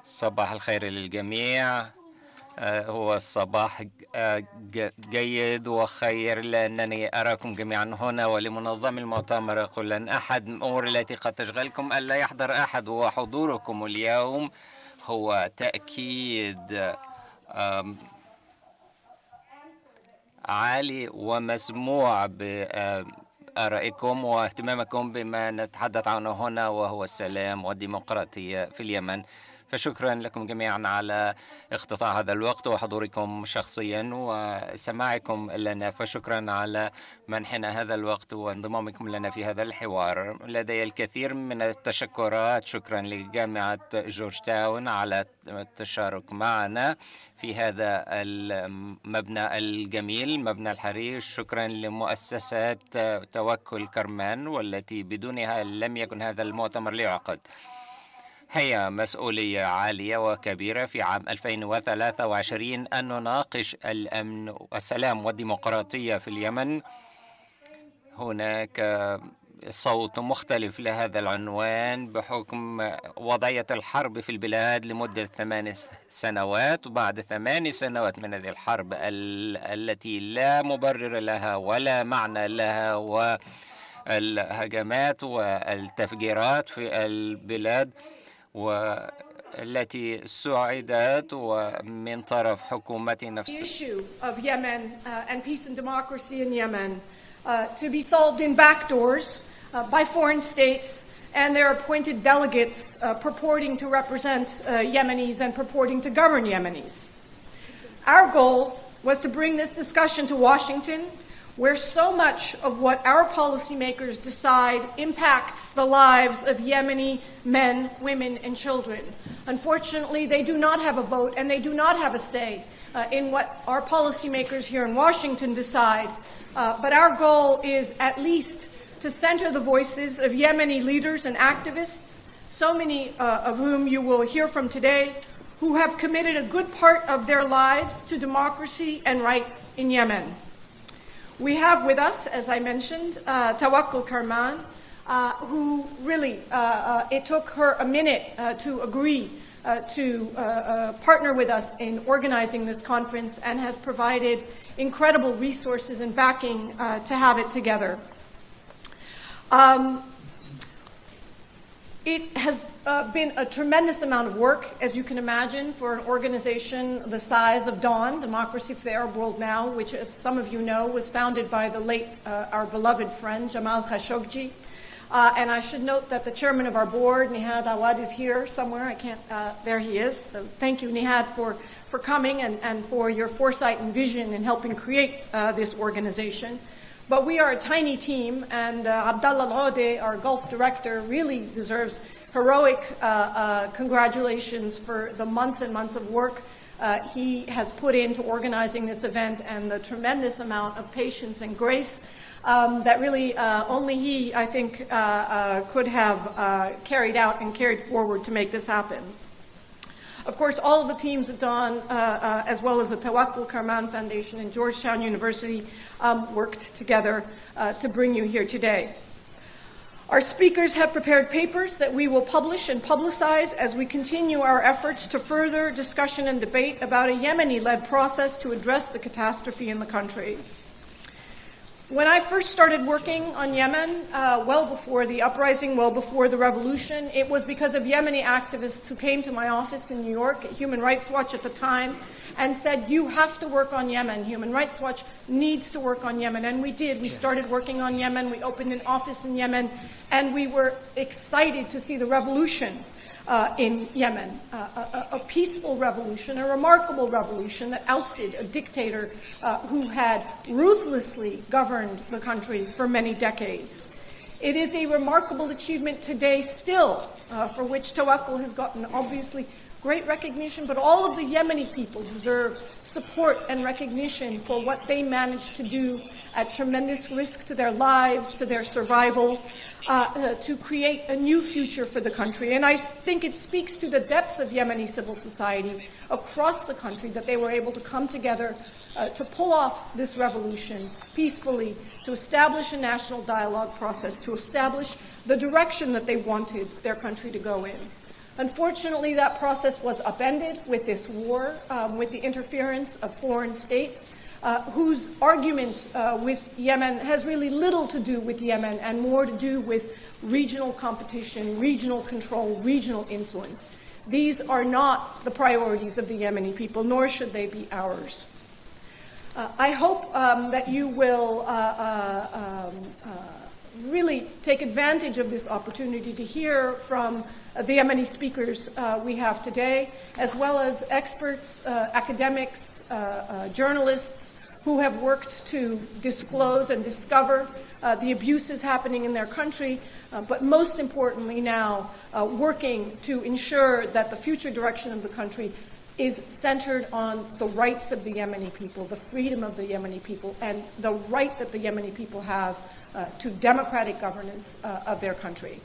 صباح الخير للجميع. هو الصباح جيد وخير لأنني أراكم جميعا هنا، ولمنظم المؤتمر أقول أن أحد الأمور التي قد تشغلكم ألا يحضر أحد، وحضوركم اليوم هو تأكيد عالي ومسموع بآرائكم واهتمامكم بما نتحدث عنه هنا، وهو السلام والديمقراطية في اليمن. فشكرا لكم جميعا على اقتطاع هذا الوقت وحضوركم شخصيا وسماعكم لنا، فشكرا على منحنا هذا الوقت وانضمامكم لنا في هذا الحوار. لدي الكثير من التشكرات، شكرا لجامعة جورج تاون على التشارك معنا في هذا المبنى الجميل، مبنى الحرير. شكرا لمؤسسة توكل كرمان، والتي بدونها لم يكن هذا المؤتمر ليعقد. هي مسؤولية عالية وكبيرة في عام 2023 أن نناقش الأمن والسلام والديمقراطية في اليمن. هناك صوت مختلف لهذا العنوان بحكم وضعية الحرب في البلاد لمدة 8 سنوات، وبعد 8 سنوات من هذه الحرب التي لا مبرر لها ولا معنى لها، والهجمات والتفجيرات في البلاد والتي سُعِدت ومن طرف حكومة نفسها. The issue of Yemen and peace and democracy in Yemen to be solved in backdoors by foreign states and their appointed delegates purporting to represent Yemenis and purporting to govern Yemenis. Our goal was to bring this discussion to Washington, where so much of what our policymakers decide impacts the lives of Yemeni men, women, and children. Unfortunately, they do not have a vote and they do not have a say in what our policymakers here in Washington decide. But our goal is at least to center the voices of Yemeni leaders and activists, so many of whom you will hear from today, who have committed a good part of their lives to democracy and rights in Yemen. We have with us, as I mentioned, Tawakkol Karman, who really, it took her a minute to agree to partner with us in organizing this conference and has provided incredible resources and backing to have it together. It has been a tremendous amount of work, as you can imagine, for an organization the size of DAWN, Democracy for the Arab World Now, which, as some of you know, was founded by the late, our beloved friend, Jamal Khashoggi. And I should note that the chairman of our board, Nihad Awad, is here somewhere. I can't, there he is. So thank you, Nihad, for coming and for your foresight and vision in helping create this organization. But we are a tiny team, and Abdallah Al-Ode, our Gulf director, really deserves heroic congratulations for the months and months of work he has put into organizing this event and the tremendous amount of patience and grace that really only he, I think, could have carried out and carried forward to make this happen. Of course, all of the teams at DAWN, as well as the Tawakkol Karman Foundation and Georgetown University, worked together to bring you here today. Our speakers have prepared papers that we will publish and publicize as we continue our efforts to further discussion and debate about a Yemeni-led process to address the catastrophe in the country. When I first started working on Yemen, well before the uprising, well before the revolution, it was because of Yemeni activists who came to my office in New York, Human Rights Watch at the time, and said, you have to work on Yemen. Human Rights Watch needs to work on Yemen. And we did. We started working on Yemen. We opened an office in Yemen. And we were excited to see the revolution in Yemen, a peaceful revolution, a remarkable revolution that ousted a dictator who had ruthlessly governed the country for many decades. It is a remarkable achievement today still, for which Tawakkol has gotten obviously great recognition, but all of the Yemeni people deserve support and recognition for what they managed to do at tremendous risk to their lives, to their survival, to create a new future for the country. And I think it speaks to the depth of Yemeni civil society across the country that they were able to come together to pull off this revolution peacefully, to establish a national dialogue process, to establish the direction that they wanted their country to go in. Unfortunately, that process was upended with this war, with the interference of foreign states, whose argument with Yemen has really little to do with Yemen and more to do with regional competition, regional control, regional influence. These are not the priorities of the Yemeni people, nor should they be ours. I hope that you will really take advantage of this opportunity to hear from the Yemeni speakers we have today, as well as experts, academics, journalists who have worked to disclose and discover the abuses happening in their country, but most importantly now, working to ensure that the future direction of the country is centered on the rights of the Yemeni people, the freedom of the Yemeni people, and the right that the Yemeni people have to democratic governance of their country.